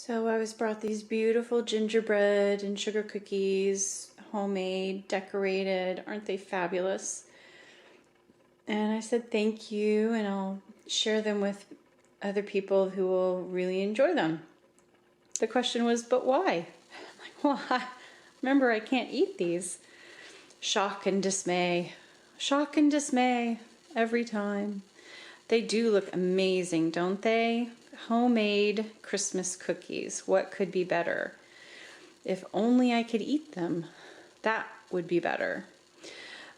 So I was brought these beautiful gingerbread and sugar cookies, homemade, decorated. Aren't they fabulous? And I said thank you, and I'll share them with other people who will really enjoy them. The question was, but why? I'm like, remember, I can't eat these. Shock and dismay. Shock and dismay every time. They do look amazing, don't they? Homemade Christmas cookies. What could be better? If only I could eat them, that would be better.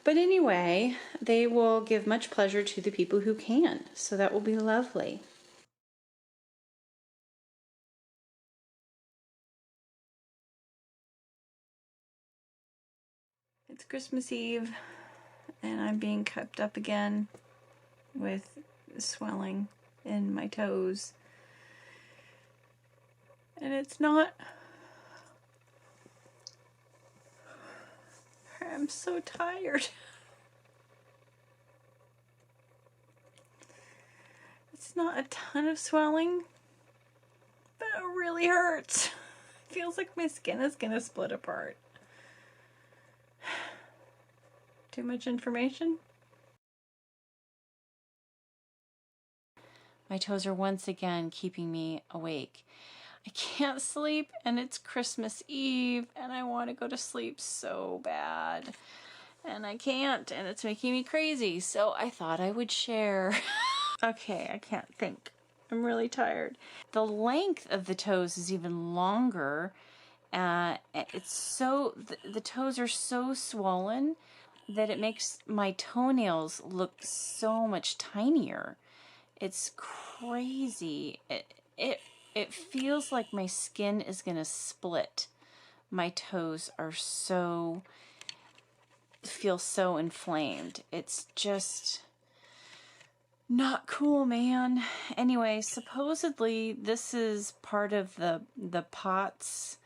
But anyway, they will give much pleasure to the people who can, so that will be lovely. It's Christmas Eve, and I'm being kept up again with swelling in my toes. And it's not... I'm so tired. It's not a ton of swelling, but it really hurts. It feels like my skin is gonna split apart. Too much information? My toes are once again keeping me awake. I can't sleep, and it's Christmas Eve, and I want to go to sleep so bad. And I can't, and it's making me crazy, so I thought I would share. Okay, I can't think. I'm really tired. The length of the toes is even longer. It's so, the toes are so swollen that it makes my toenails look so much tinier. It's crazy. It feels like my skin is gonna split. My toes are feel so inflamed. It's just not cool, man. Anyway, supposedly this is part of the POTS,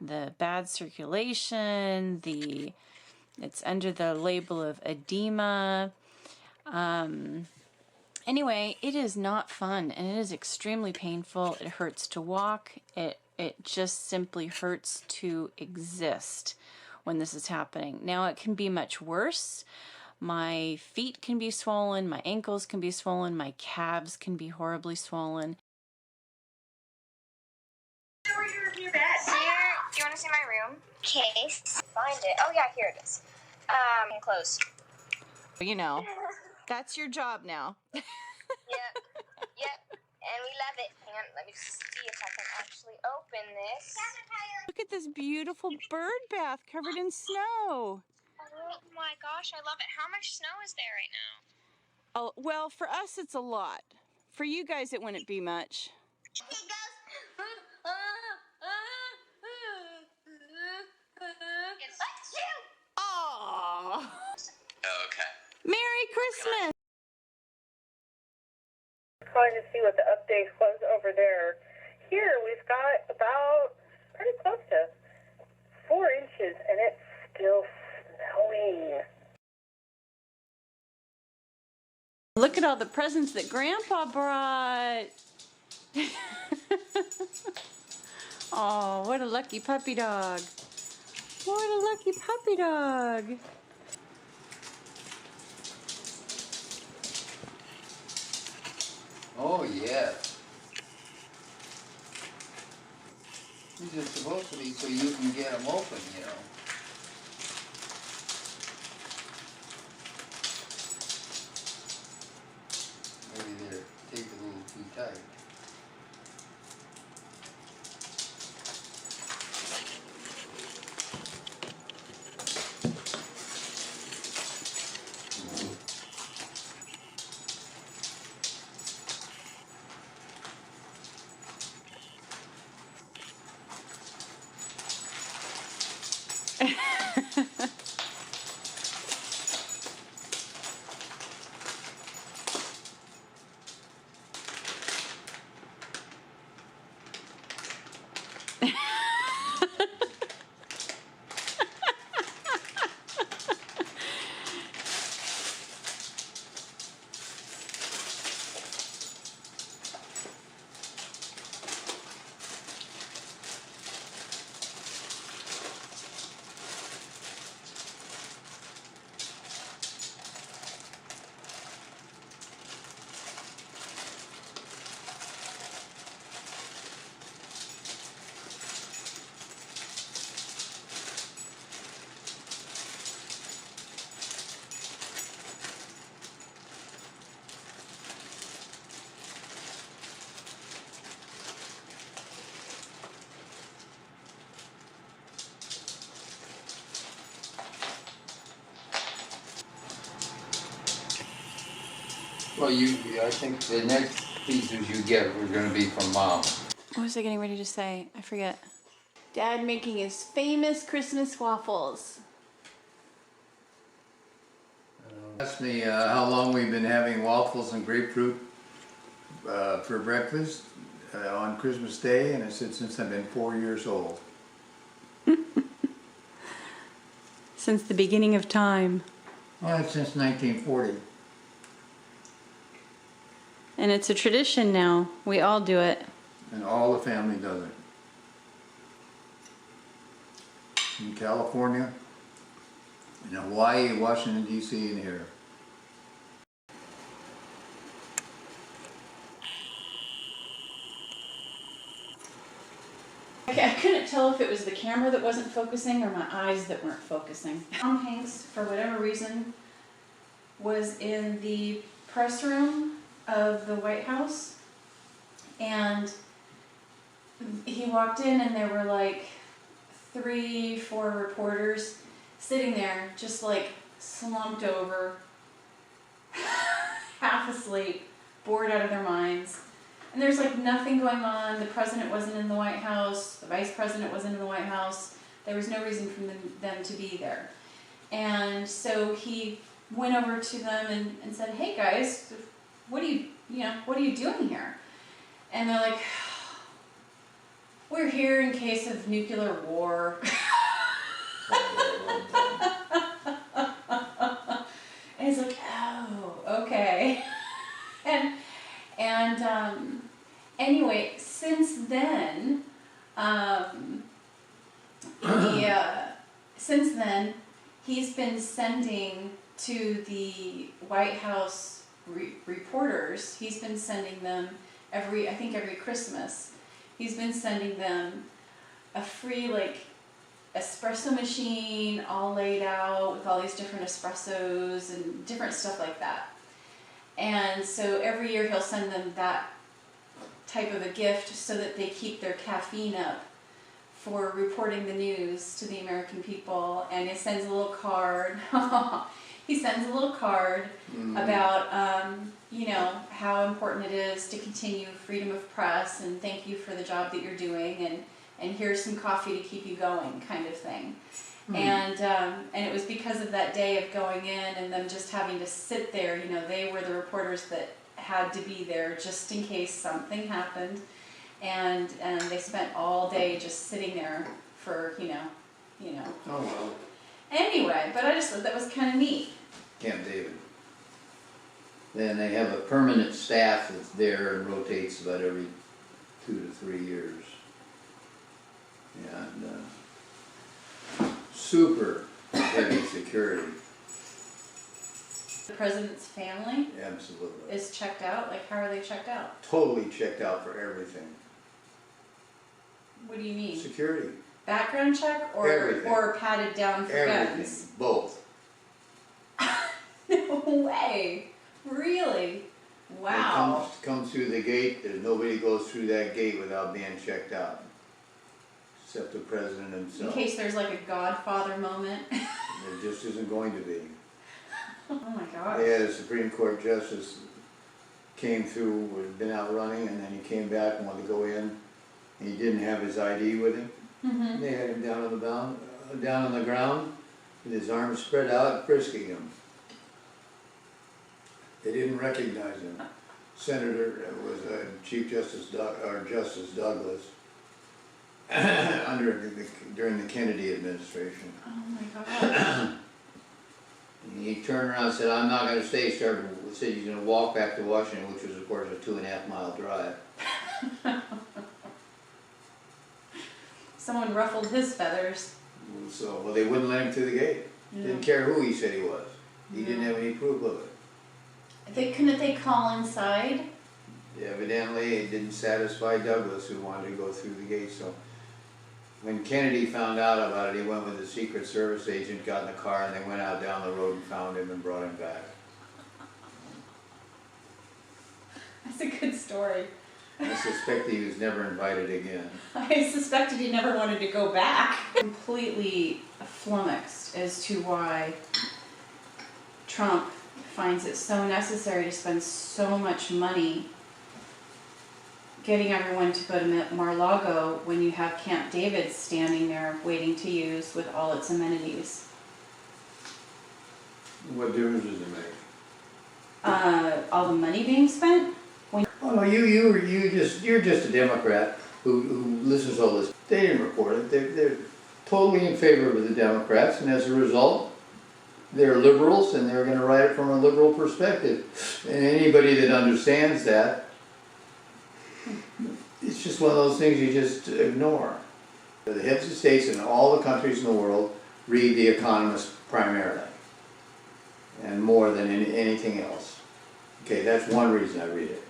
the bad circulation, it's under the label of edema. Anyway, it is not fun, and it is extremely painful. It hurts to walk. It just simply hurts to exist when this is happening. Now, it can be much worse. My feet can be swollen, my ankles can be swollen, my calves can be horribly swollen. Your bed. Do you want to see my room? Case. Find it. Oh yeah, here it is. Closed. You know, that's your job now. Yep. And we love it. Hang on, let me see if I can actually open this. Look at this beautiful bird bath covered in snow. Oh my gosh, I love it. How much snow is there right now? Oh, well, for us it's a lot. For you guys it wouldn't be much. He goes. Aww. Okay. Merry Christmas. Trying to see what the update was over there. Here we've got about pretty close to 4 inches, and it's still snowing. Look at all the presents that Grandpa brought. Oh, what a lucky puppy dog. What a lucky puppy dog. Oh, yeah. These are supposed to be so you can get them open, you know. Maybe they're taped a little too tight. Well, I think the next pieces you get are gonna be from Mom. What was I getting ready to say? I forget. Dad making his famous Christmas waffles. Asked me how long we've been having waffles and grapefruit for breakfast on Christmas Day, and I said since I've been 4 years old. Since the beginning of time. Well, that's since 1940. And it's a tradition now. We all do it. And all the family does it. In California, in Hawaii, Washington, D.C., and here. Okay, I couldn't tell if it was the camera that wasn't focusing or my eyes that weren't focusing. Tom Hanks, for whatever reason, was in the press room of the White House, and he walked in and there were like 3, 4 reporters sitting there just like slumped over, half asleep, bored out of their minds. And there's like nothing going on. The president wasn't in the White House. The vice president wasn't in the White House. There was no reason for them to be there. And so he went over to them and said, "Hey guys, what are you doing here?" And they're like, "We're here in case of nuclear war." And he's like, "Oh, okay." And anyway, since then, he's been sending to the White House reporters. He's been sending them every Christmas. He's been sending them a free like espresso machine all laid out with all these different espressos and different stuff like that. And so every year he'll send them that type of a gift so that they keep their caffeine up for reporting the news to the American people. And he sends a little card. He sends a little card about, how important it is to continue freedom of press and thank you for the job that you're doing and here's some coffee to keep you going, kind of thing. And it was because of that day of going in and them just having to sit there. They were the reporters that had to be there just in case something happened, and they spent all day just sitting there for Oh well. Anyway, but I just thought that was kind of neat. Camp David. Then they have a permanent staff that's there and rotates about every 2 to 3 years. And super heavy security. The president's family Absolutely. is checked out. Like, how are they checked out? Totally checked out for everything. What do you mean? Security. Background check Everything. or patted down for Everything. guns? Both. No way. Really? Wow. They come through the gate. Nobody goes through that gate without being checked out. Except the president In himself. case there's like a Godfather moment. There just isn't going to be. Oh my gosh. They had a Supreme Court justice came through, had been out running, and then he came back and wanted to go in. And he didn't have his ID with him. Mm-hmm. They had him down on the ground with his arms spread out, frisking him. They didn't recognize him. Senator was Chief Justice Justice Douglas during the Kennedy administration. Oh my gosh. He turned around and said, "I'm not going to stay." Said he's going to walk back to Washington, which was of course a 2.5 mile drive. Someone ruffled his feathers. So, well, they wouldn't let him through the gate. Didn't care who he said he was. He didn't have any proof of it. Couldn't they call inside? Evidently, it didn't satisfy Douglas, who wanted to go through the gate. So, when Kennedy found out about it, he went with a Secret Service agent, got in the car, and they went out down the road and found him and brought him back. That's a good story. I suspect he was never invited again. I suspected he never wanted to go back. Completely flummoxed as to why Trump finds it so necessary to spend so much money getting everyone to go to Mar-a-Lago when you have Camp David standing there waiting to use with all its amenities. What difference does it make? All the money being spent? Oh no, you're just a Democrat who listens to all this. They didn't report it. They're totally in favor of the Democrats, and as a result, they're liberals, and they're going to write it from a liberal perspective. And anybody that understands that, it's just one of those things you just ignore. The heads of states in all the countries in the world read The Economist primarily, and more than anything else. Okay, that's one reason I read it,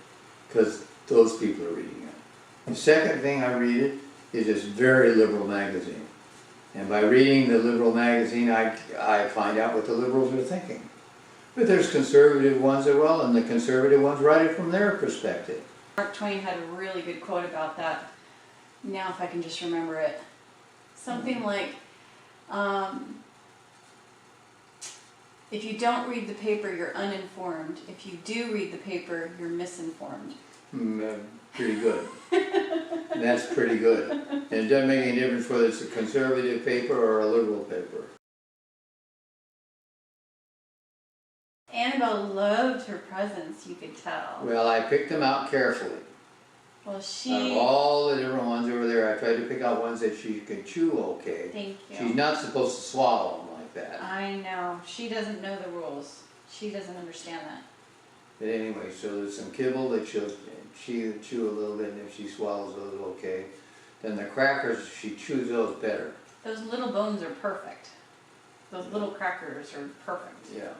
because those people are reading it. The second thing I read it is this very liberal magazine. And by reading the liberal magazine, I find out what the liberals are thinking. But there's conservative ones as well, and the conservative ones write it from their perspective. Mark Twain had a really good quote about that. Now if I can just remember it. Something like, if you don't read the paper, you're uninformed. If you do read the paper, you're misinformed. Pretty good. That's pretty good. And it doesn't make any difference whether it's a conservative paper or a liberal paper. Annabelle loved her presents, you could tell. Well, I picked them out carefully. Well, Out she... of all the different ones over there, I tried to pick out ones that she could chew okay. Thank you. She's not supposed to swallow them like that. I know. She doesn't know the rules. She doesn't understand that. But anyway, so there's some kibble that she'll chew a little bit, and if she swallows those okay. Then the crackers, she chews those better. Those little bones are perfect. Those little crackers are perfect. Yeah.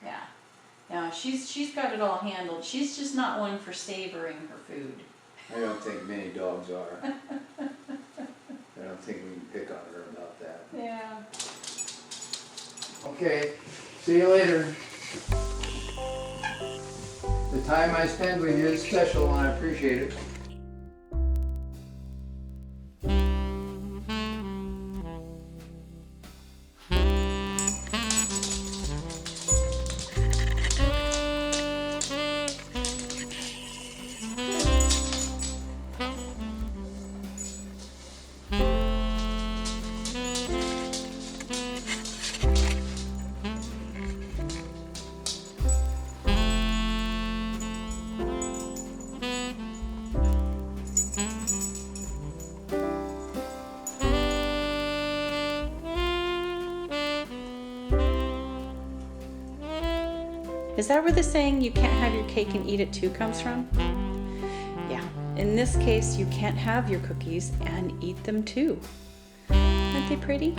Yeah. Yeah, she's got it all handled. She's just not one for savoring her food. I don't think many dogs are. I don't think we can pick on her about that. Yeah. Okay, see you later. The time I spend with you is special and I appreciate it. Is that where the saying, you can't have your cake and eat it too, comes from? Yeah. In this case, you can't have your cookies and eat them too. Aren't they pretty?